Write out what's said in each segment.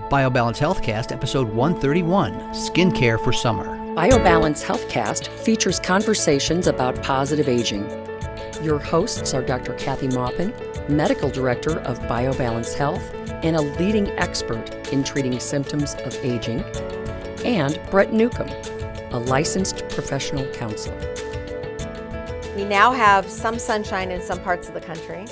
BioBalance Healthcast, episode 131, Skincare for Summer. BioBalance Healthcast features conversations about positive aging. Your hosts are Dr. Kathy Maupin, Medical Director of BioBalance Health and a leading expert in treating symptoms of aging, and Brett Newcom, a licensed professional counselor. We now have some sunshine in some parts of the country,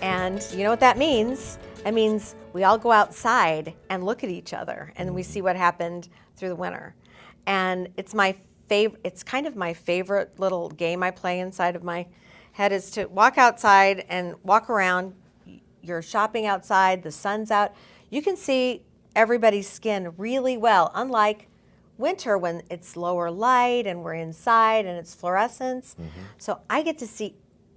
and you know what that means? That means we all go outside and look at each other, and we see what happened through the winter. And it's kind of my favorite little game I play inside of my head is to walk outside and walk around. You're shopping outside, the sun's out. You can see everybody's skin really well, unlike winter when it's lower light and we're inside and it's fluorescence. So I get to see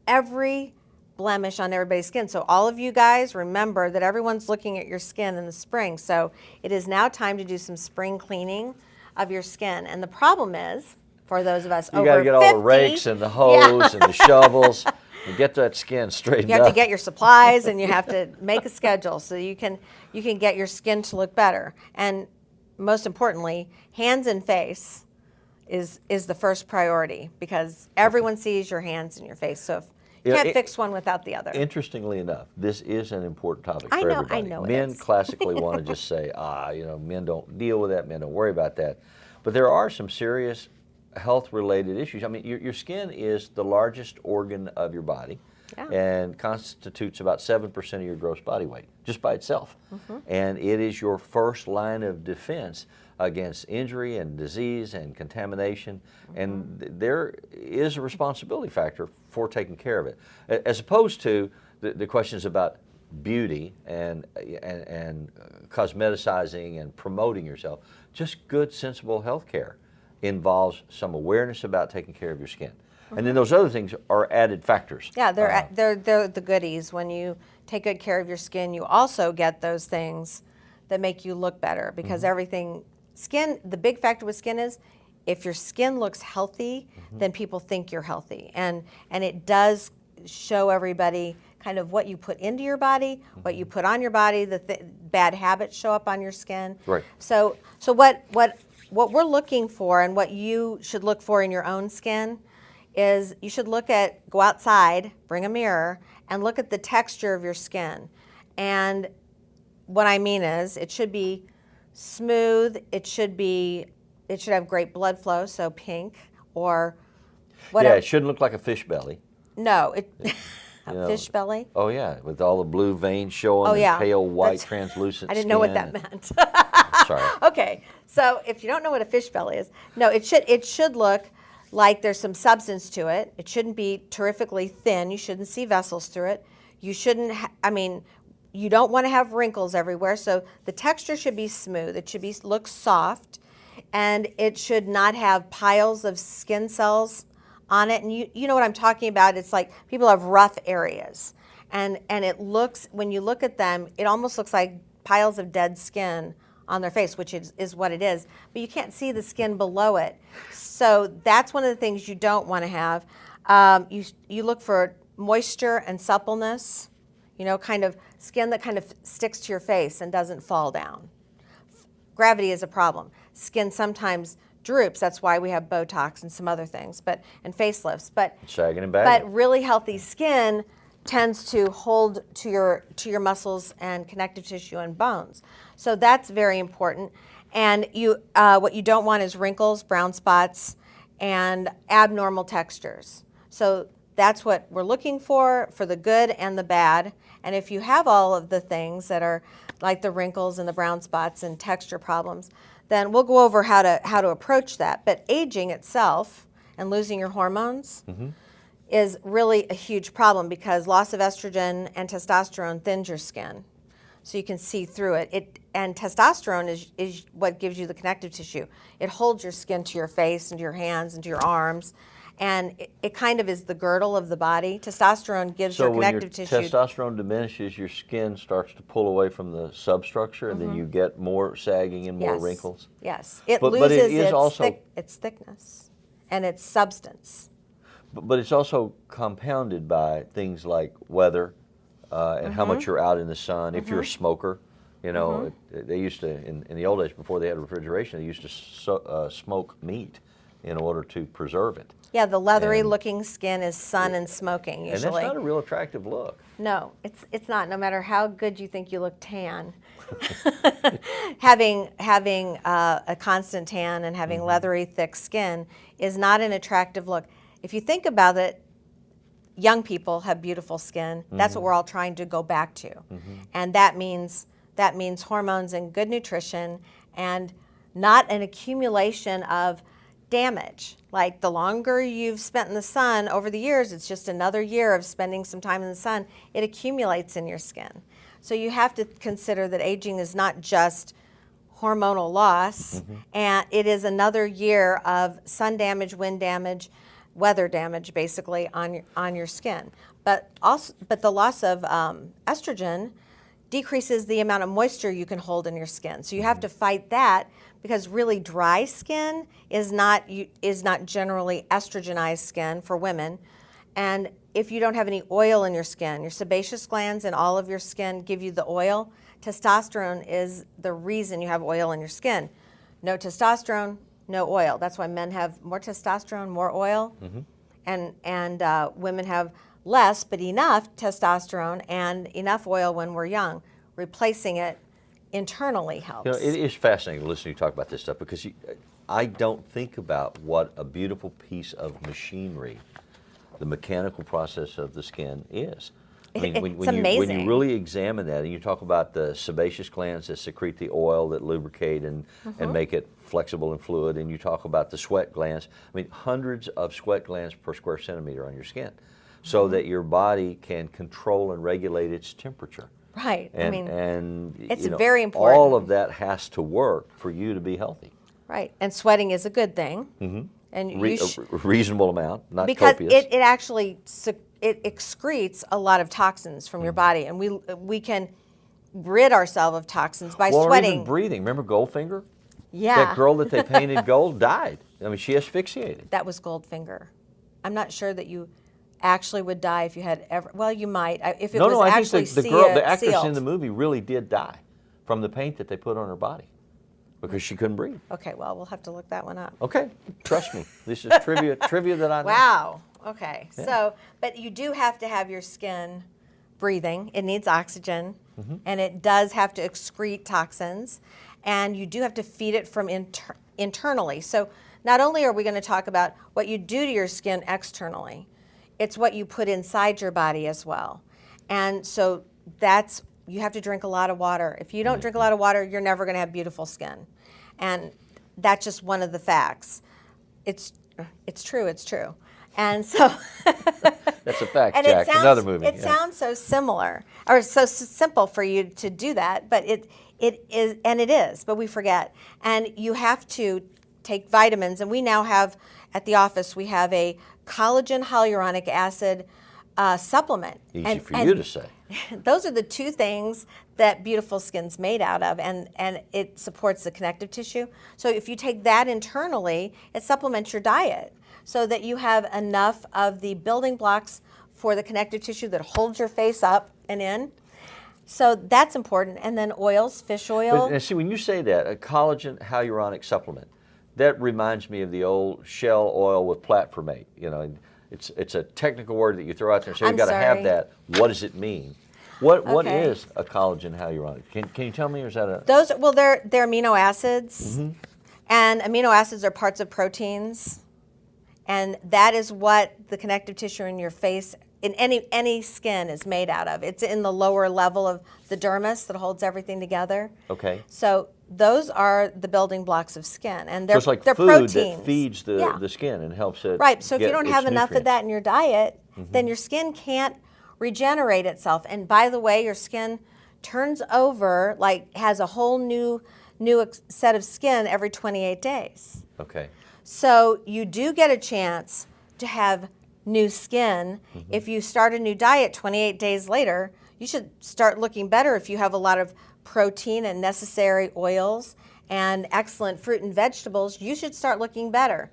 every blemish on everybody's skin. So all of you guys remember that everyone's looking at your skin in the spring. So it is now time to do some spring cleaning of your skin. And the problem is, for those of us over 50, you got to get all the rakes and the hose and the shovels and get that skin straightened up. You have to get your supplies and you have to make a schedule so you can get your skin to look better. And most importantly, hands and face is the first priority because everyone sees your hands and your face. So if you can't fix one without the other. Interestingly enough, this is an important topic for everybody. I know Men classically want to just say, men don't deal with that, men don't worry about that. But there are some serious health-related issues. I mean, your skin is the largest organ of your body and constitutes about 7% of your gross body weight, just by itself. And it is your first line of defense against injury and disease and contamination, and there is a responsibility factor for taking care of it, as opposed to the questions about beauty and cosmeticizing and promoting yourself. Just good, sensible health care involves some awareness about taking care of your skin. And then those other things are added factors. Yeah, they're the goodies. When you take good care of your skin, you also get those things that make you look better because the big factor with skin is if your skin looks healthy, then people think you're healthy. And it does show everybody kind of what you put into your body, what you put on your body, bad habits show up on your skin. Right. So what we're looking for and what you should look for in your own skin is you should go outside, bring a mirror, and look at the texture of your skin. And what I mean is it should be smooth, it should have great blood flow, so pink or whatever. Yeah, it shouldn't look like a fish belly. No, fish belly? Oh yeah, with all the blue veins showing and pale white translucent I didn't skin. know what that meant. Sorry. Okay, so if you don't know what a fish belly is, no, it should look like there's some substance to it. It shouldn't be terrifically thin. You shouldn't see vessels through it. You shouldn't, you don't want to have wrinkles everywhere. So the texture should be smooth. It should look soft, and it should not have piles of skin cells on it. And you know what I'm talking about. It's like people have rough areas, and it looks, when you look at them, it almost looks like piles of dead skin on their face, which is what it is, but you can't see the skin below it. So that's one of the things you don't want to have. You look for moisture and suppleness, kind of skin that kind of sticks to your face and doesn't fall down. Gravity is a problem. Skin sometimes droops, that's why we have Botox and some other things, and facelifts. But sagging and bagging. But really healthy skin tends to hold to your muscles and connective tissue and bones. So that's very important. And what you don't want is wrinkles, brown spots, and abnormal textures. So that's what we're looking for the good and the bad. And if you have all of the things that are like the wrinkles and the brown spots and texture problems, then we'll go over how to approach that. But aging itself and losing your hormones is really a huge problem because loss of estrogen and testosterone thins your skin. So you can see through it. And testosterone is what gives you the connective tissue. It holds your skin to your face and to your hands and to your arms. And it kind of is the girdle of the body. Testosterone gives your connective tissue. So when your testosterone diminishes, your skin starts to pull away from the substructure, and then you get more sagging and more wrinkles? Yes. It but loses it is its thickness and its substance. But it's also compounded by things like weather and how much you're out in the sun. If you're a smoker, You know, they used to, in the old days before they had refrigeration, they used to smoke meat in order to preserve it. Yeah, the leathery looking skin is sun and smoking usually. And that's not a real attractive look. No, it's not. No matter how good you think you look tan, having a constant tan and having leathery thick skin is not an attractive look. If you think about it, young people have beautiful skin. That's what we're all trying to go back to, and that means hormones and good nutrition and not an accumulation of damage. Like the longer you've spent in the sun over the years, it's just another year of spending some time in the sun, it accumulates in your skin. So you have to consider that aging is not just hormonal loss, and it is another year of sun damage, wind damage, weather damage basically on your skin. But the loss of estrogen decreases the amount of moisture you can hold in your skin. So you have to fight that, because really dry skin is not generally estrogenized skin for women. And if you don't have any oil in your skin, your sebaceous glands in all of your skin give you the oil. Testosterone is the reason you have oil in your skin. No testosterone, no oil. That's why men have more testosterone, more oil, and women have less but enough testosterone and enough oil when we're young. Replacing it internally helps. You know, it is fascinating to listen to you talk about this stuff, because I don't think about what a beautiful piece of machinery the mechanical process of the skin is. I mean, it's amazing. When you really examine that, and you talk about the sebaceous glands that secrete the oil that lubricate and make it flexible and fluid, and you talk about the sweat glands. I mean, hundreds of sweat glands per square centimeter on your skin, so that your body can control and regulate its temperature. Right. And, I mean, it's you know, very important. all of that has to work for you to be healthy. Right. And sweating is a good thing. And A reasonable amount, not because copious. it actually it excretes a lot of toxins from your body, and we can rid ourselves of toxins by Or sweating. even breathing. Remember Goldfinger? Yeah. That girl that they painted gold died. I mean, she asphyxiated. That was Goldfinger. I'm not sure that you actually would die if you had ever. Well, you might if it was I actually think the actress sealed. in the movie really did die from the paint that they put on her body because she couldn't breathe. Okay, well, we'll have to look that one up. Okay, trust me. This is trivia that I know. Wow. Okay. Yeah. So, but you do have to have your skin breathing. It needs oxygen, and it does have to excrete toxins, and you do have to feed it from internally. So, not only are we going to talk about what you do to your skin externally, it's what you put inside your body as well. And so you have to drink a lot of water. If you don't drink a lot of water, you're never going to have beautiful skin. And that's just one of the facts. It's true. And so that's a fact, and Jack. Another movie. It sounds so similar or so simple for you to do that, but it is, and it is, but we forget. And you have to take vitamins, and we now have at the office we have a collagen hyaluronic acid supplement. Easy for you to say. Those are the two things that beautiful skin's made out of, and it supports the connective tissue. So if you take that internally, it supplements your diet so that you have enough of the building blocks for the connective tissue that holds your face up and in. So that's important. And then oils, fish oil. But, see, when you say that, a collagen hyaluronic supplement, that reminds me of the old Shell oil with platformate. You know, it's a technical word that you throw out there and say, you've got to have that. What does it mean? What is a collagen hyaluronic? Can you tell me, or is that a... They're amino acids, and amino acids are parts of proteins, and that is what the connective tissue in your face, in any skin, is made out of. It's in the lower level of the dermis that holds everything together. Okay. So those are the building blocks of skin, and they're so it's like they're food proteins. that feeds the skin and helps it. Right. So if you get don't its have enough of nutrients. that in your diet, then your skin can't regenerate itself. And by the way, your skin turns over, like has a whole new set of skin every 28 days. Okay. So you do get a chance to have new skin. If you start a new diet 28 days later, you should start looking better if you have a lot of protein and necessary oils and excellent fruit and vegetables. You should start looking better.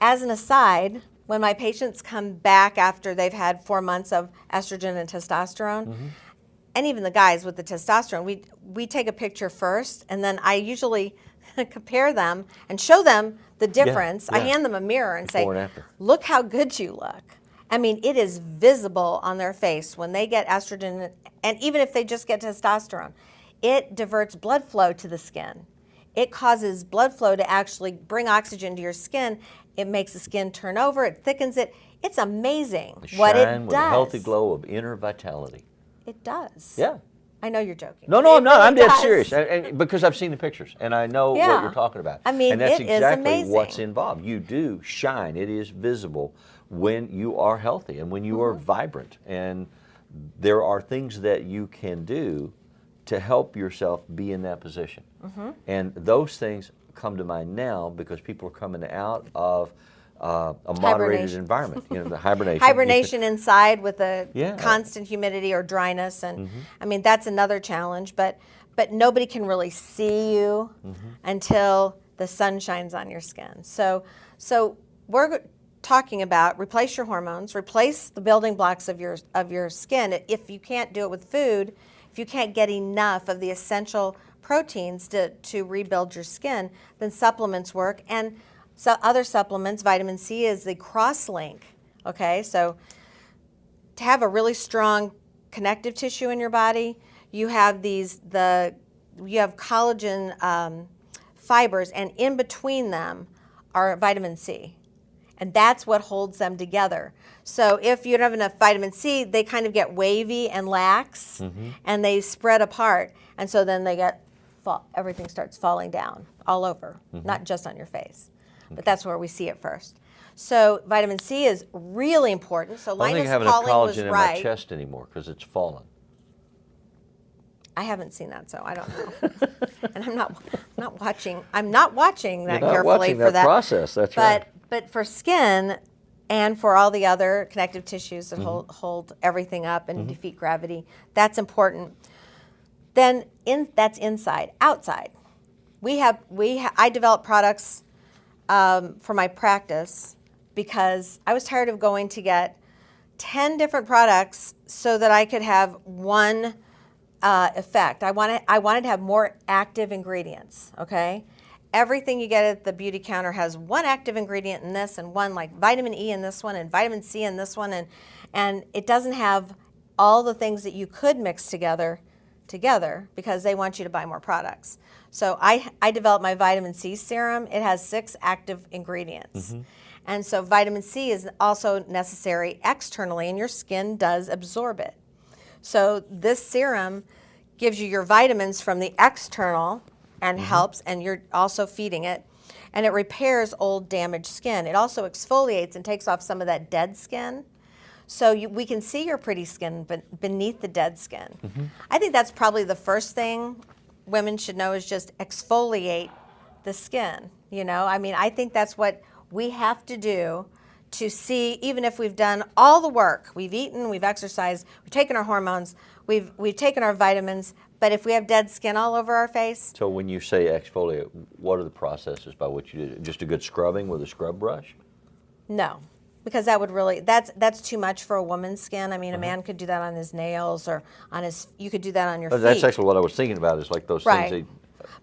As an aside, when my patients come back after they've had 4 months of estrogen and testosterone, and even the guys with the testosterone, we take a picture first, and then I usually compare them and show them the difference. I yeah. hand them a mirror and Before say, and after. look how good you look. I mean, it is visible on their face when they get estrogen, and even if they just get testosterone, it diverts blood flow to the skin. It causes blood flow to actually bring oxygen to your skin. It makes the skin turn over, it thickens it. It's amazing what it Shine does. with a healthy glow of inner vitality. It does. Yeah. I know you're joking. No, I'm not. really I'm dead does. serious, and because I've seen the pictures and I know what Yeah. you're talking about. I mean, and that's it is exactly amazing. what's involved. You do shine. It is visible when you are healthy and when you are vibrant. And there are things that you can do to help yourself be in that position. And those things come to mind now because people are coming out of a moderated Hibernation. environment. You know, the hibernation. Hibernation inside with a Yeah. constant humidity or dryness, and I mean that's another challenge. But nobody can really see you until the sun shines on your skin. So we're talking about replace your hormones, replace the building blocks of your skin. If you can't do it with food, if you can't get enough of the essential proteins to rebuild your skin, then supplements work. And so other supplements, vitamin C is the cross-link, okay? So to have a really strong connective tissue in your body, you have you have collagen fibers, and in between them are vitamin C. And that's what holds them together. So if you don't have enough vitamin C, they kind of get wavy and lax, and they spread apart. And so then everything starts falling down all over, not just on your face. But that's where we see it first. So vitamin C is really important. So I don't think Linus I have enough Pauling was collagen in my right. chest anymore because it's fallen. I haven't seen that, so I don't know. And I'm not watching. I'm not watching that You're not carefully watching for that that process. That's right. But for skin and for all the other connective tissues that hold everything up and defeat gravity, that's important. Then that's inside. Outside, I develop products for my practice because I was tired of going to get 10 different products so that I could have one effect. I wanted to have more active ingredients, okay? Everything you get at the beauty counter has one active ingredient in this and one like vitamin E in this one and vitamin C in this one, and it doesn't have all the things that you could mix together because they want you to buy more products. So I developed my vitamin C serum. It has 6 active ingredients. And so vitamin C is also necessary externally, and your skin does absorb it. So this serum gives you your vitamins from the external and helps, and you're also feeding it. And it repairs old damaged skin. It also exfoliates and takes off some of that dead skin. So we can see your pretty skin beneath the dead skin. I think that's probably the first thing women should know is just exfoliate the skin. You know, I mean, I think that's what we have to do to see, even if we've done all the work, we've eaten, we've exercised, we've taken our hormones, we've taken our vitamins, but if we have dead skin all over our face. So when you say exfoliate, what are the processes by which you do it? Just a good scrubbing with a scrub brush? No, because that would really, that's too much for a woman's skin. I mean, a man could do that on his nails or you could do that on your feet. That's actually what I was thinking about, is like those things.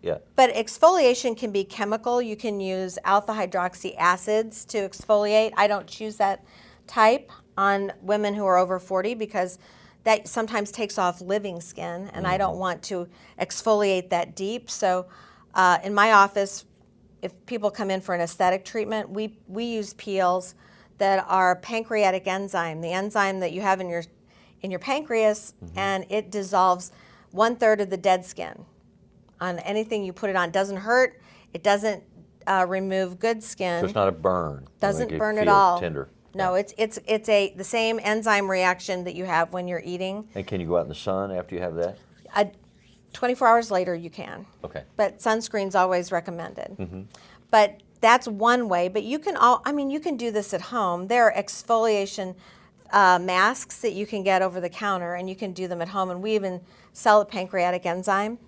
Yeah. But exfoliation can be chemical. You can use alpha hydroxy acids to exfoliate. I don't choose that type on women who are over 40 because that sometimes takes off living skin, and I don't want to exfoliate that deep. So in my office, if people come in for an aesthetic treatment, we use peels that are pancreatic enzyme, the enzyme that you have in your pancreas, and it dissolves 1/3 of the dead skin on anything you put it on. It doesn't hurt. It doesn't remove good skin. So it's not a burn. Doesn't burn at feel all. Tender. No, it's the same enzyme reaction that you have when you're eating. And can you go out in the sun after you have that? 24 hours later, you can. Okay. But sunscreen's always recommended. But that's one way. But you can you can do this at home. There are exfoliation masks that you can get over the counter, and you can do them at home. And we even sell a pancreatic enzyme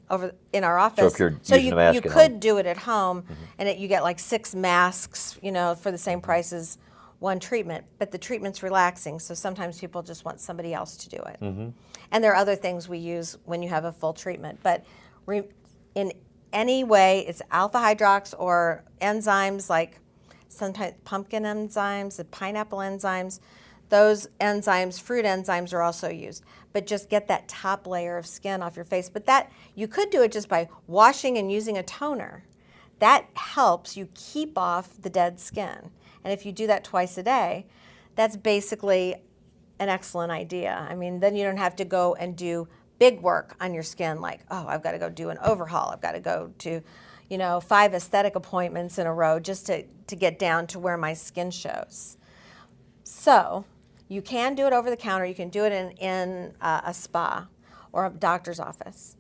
over in our office. So if you're using a mask you at could home. do it at home, and you get like 6 masks, for the same price as one treatment, but the treatment's relaxing, so sometimes people just want somebody else to do it. And there are other things we use when you have a full treatment, but in any way, it's alpha hydrox or enzymes like sometimes pumpkin enzymes, the pineapple enzymes. Those enzymes, fruit enzymes, are also used. But just get that top layer of skin off your face. But that, you could do it just by washing and using a toner. That helps you keep off the dead skin. And if you do that twice a day, that's basically an excellent idea. I mean, then you don't have to go and do big work on your skin, like, oh, I've got to go do an overhaul. I've got to go to, 5 aesthetic appointments in a row just to get down to where my skin shows. So you can do it over the counter. You can do it in a spa or a doctor's office,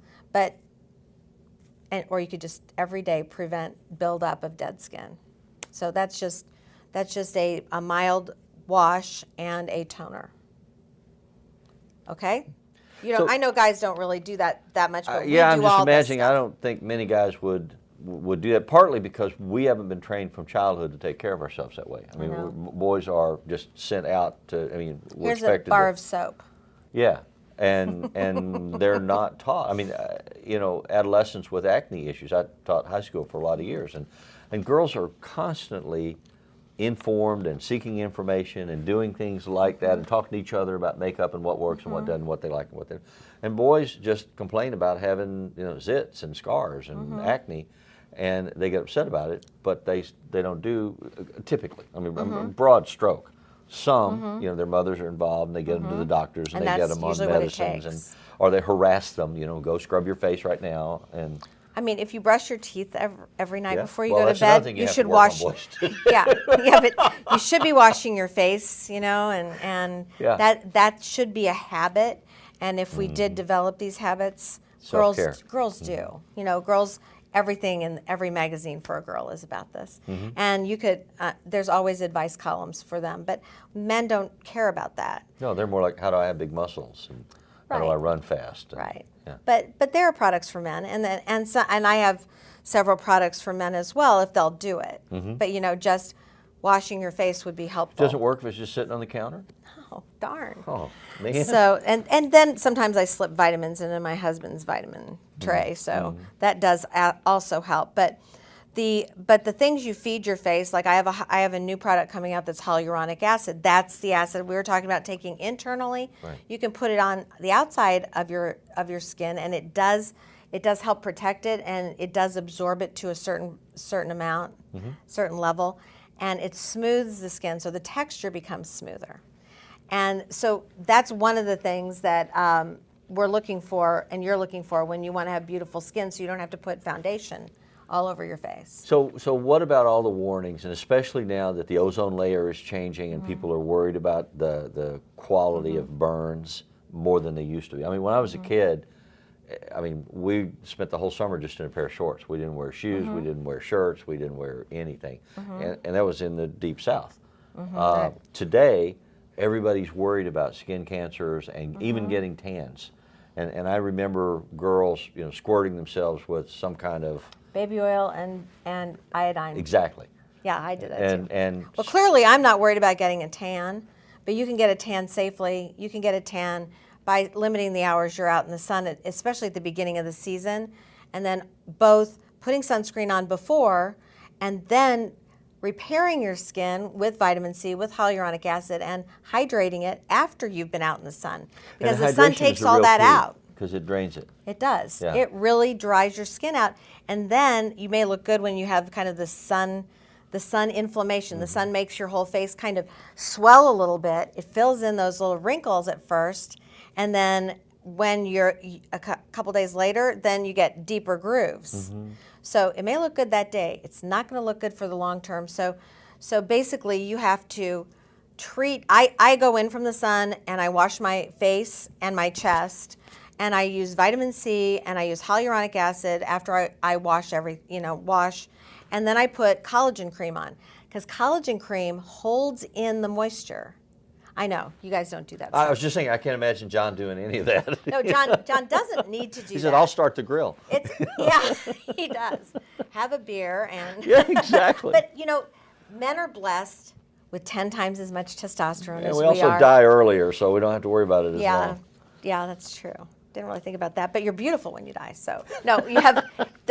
or you could just every day prevent buildup of dead skin. So that's just a mild wash and a toner. Okay? So- I know guys don't really do that much, but we yeah, do I'm just all this imagining. I stuff. don't think many guys would do that. Partly because we haven't been trained from childhood to take care of ourselves that way. I mean, know. boys are just sent out to. I mean, we're Here's a expected bar to, of soap. Yeah, and they're not taught. I mean, adolescents with acne issues. I taught high school for a lot of years, and girls are constantly informed and seeking information and doing things like that and talking to each other about makeup and what works and what doesn't, what they like and what they. And boys just complain about having zits and scars and acne, and they get upset about it, but they don't do typically. I mean, broad stroke. Some, their mothers are involved, and they get them to the doctors, and And they get that's them on usually what it medicines, takes. or they harass them. Go scrub your face right now, and I mean, if you brush your teeth every night Yeah. before you Well, go that's to another bed, thing you you have should to work on, wash. boys. yeah, but you should be washing your face, and Yeah. that should be a habit. And if we did develop these habits, Self-care. girls do. Girls. Everything in every magazine for a girl is about this. And you could, there's always advice columns for them, but men don't care about that. no, they're more like, how do I have big muscles, and how do I Right. run fast? And- Right. Yeah. But there are products for men, and I have several products for men as well if they'll do it. But just washing your face would be helpful. Doesn't work if it's just sitting on the counter. Oh, darn. Oh man. So and then sometimes I slip vitamins into my husband's vitamin tray, so that does also help. But the things you feed your face, like I have a new product coming out that's hyaluronic acid. That's the acid we were talking about taking internally. Right. You can put it on the outside of your skin, and it does help protect it, and it does absorb it to a certain amount, certain level, and it smooths the skin, so the texture becomes smoother. And so that's one of the things that we're looking for, and you're looking for when you want to have beautiful skin, so you don't have to put foundation all over your face. So what about all the warnings, and especially now that the ozone layer is changing and people are worried about the quality of burns more than they used to be? I mean, when I was a kid, we spent the whole summer just in a pair of shorts. We didn't wear shoes, we didn't wear shirts, we didn't wear anything, and that was in the deep South. Right. Today, everybody's worried about skin cancers and even getting tans. And I remember girls, squirting themselves with some kind of Baby oil and iodine. exactly. Yeah, I did that too. And Well, clearly I'm not worried about getting a tan, but you can get a tan safely. You can get a tan by limiting the hours you're out in the sun, especially at the beginning of the season, and then both putting sunscreen on before and then repairing your skin with vitamin C, with hyaluronic acid, and hydrating it after you've been out in the sun. Because the sun takes all that out. because it drains it. It does. Yeah. It really dries your skin out. And then you may look good when you have kind of the sun inflammation. The sun makes your whole face kind of swell a little bit. It fills in those little wrinkles at first, and then when you're a couple days later, then you get deeper grooves. So it may look good that day. It's not going to look good for the long term. So basically you have to treat, I go in from the sun and I wash my face and my chest, and I use vitamin C and I use hyaluronic acid after I wash wash, and then I put collagen cream on, because collagen cream holds in the moisture. I know, you guys don't do that. I was just saying, I can't imagine John doing any of that. No, John doesn't need to do that. He said, I'll start the grill. Yeah, he does. Have a beer and Yeah, exactly. But men are blessed with 10 times as much testosterone And as we we also are. die earlier, so we don't have to worry about it as Yeah, long. yeah, that's true. Didn't really think about that, but you're beautiful when you die. So no, you have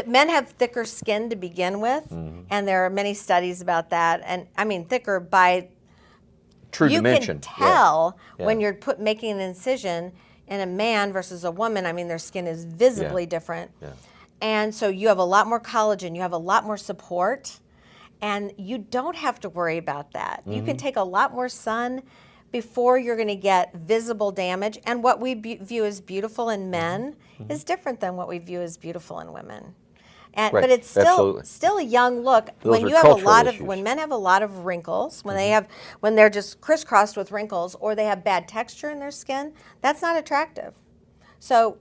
men have thicker skin to begin with, and there are many studies about that. And I mean, thicker by True you dimension. can tell Yeah. when you're making an incision in a man versus a woman. I mean, their skin is visibly different, and so you have a lot more collagen. You have a lot more support, and you don't have to worry about that. You can take a lot more sun before you're going to get visible damage. And what we view as beautiful in men is different than what we view as beautiful in women. And, Right. But it's Absolutely. still a young look. Those When are you have a cultural lot of issues. when men have a lot of wrinkles, when they're just crisscrossed with wrinkles, or they have bad texture in their skin, that's not attractive. So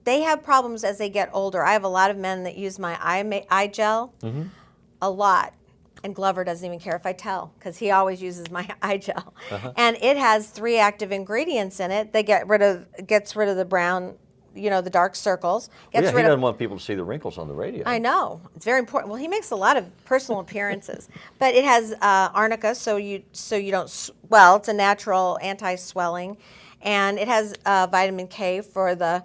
they have problems as they get older. I have a lot of men that use my eye gel a lot. And Glover doesn't even care if I tell, because he always uses my eye gel. And it has 3 active ingredients in it that gets rid of the brown, the dark circles. Well, Gets he rid doesn't of, want people to see the wrinkles on the radio. I know, it's very important. Well, he makes a lot of personal appearances, but it has arnica, so you don't swell. It's a natural anti-swelling, and it has vitamin K for the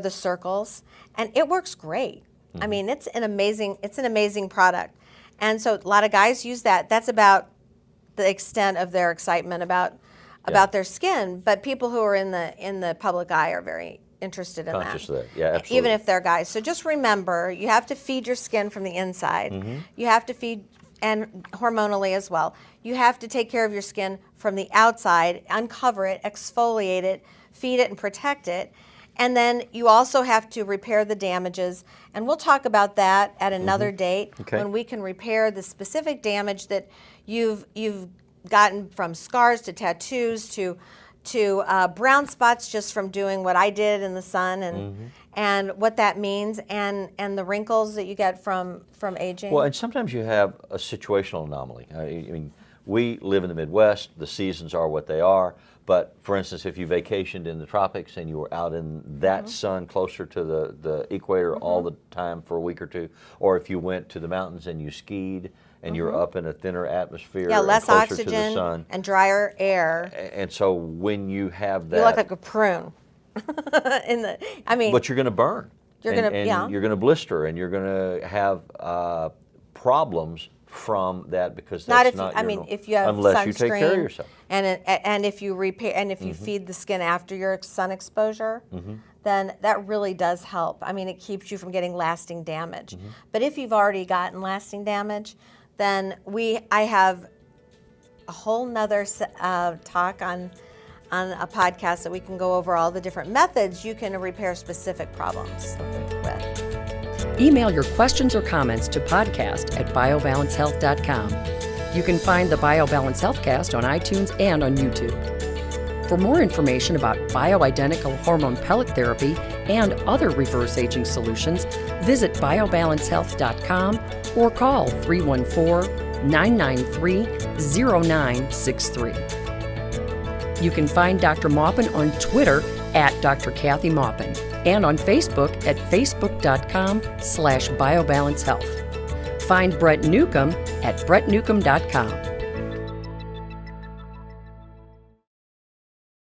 circles, and it works great. I mean, it's an amazing product. And so a lot of guys use that. That's about the extent of their excitement about their skin. But people who are in the public eye are very interested in Conscious that. of that. Yeah, absolutely. Even if they're guys. So just remember, you have to feed your skin from the inside. You have to feed, and hormonally as well. You have to take care of your skin from the outside, uncover it, exfoliate it, feed it, and protect it. And then you also have to repair the damages, and we'll talk about that at another date when we can repair the specific damage that you've gotten from scars to tattoos to brown spots just from doing what I did in the sun, and what that means, and the wrinkles that you get from aging. Well, and sometimes you have a situational anomaly. I mean, we live in the Midwest. The seasons are what they are. But for instance, if you vacationed in the tropics and you were out in that sun closer to the equator all the time for a week or two, or if you went to the mountains and you skied and you're up in a thinner atmosphere, less and closer to the oxygen sun, and drier air. and so when you have that, You look like a prune. but you're going to burn. You're and, gonna- and yeah. you're going to blister, and you're going to have problems from that, because that's not your if you have unless sunscreen, you take care of yourself. and if you repair, and if you feed the skin after your sun exposure, then that really does help. I mean, it keeps you from getting lasting damage. But if you've already gotten lasting damage, then I have a whole nother talk on a podcast that we can go over all the different methods you can repair specific problems with. Email your questions or comments to podcast@biobalancehealth.com. You can find the BioBalance Healthcast on iTunes and on YouTube. For more information about bioidentical hormone pellet therapy and other reverse aging solutions, visit biobalancehealth.com or call 314-993-0963. You can find Dr. Maupin on Twitter @Dr. Kathy Maupin and on Facebook at facebook.com/biobalancehealth. Find Brett Newcom at brettnewcom.com.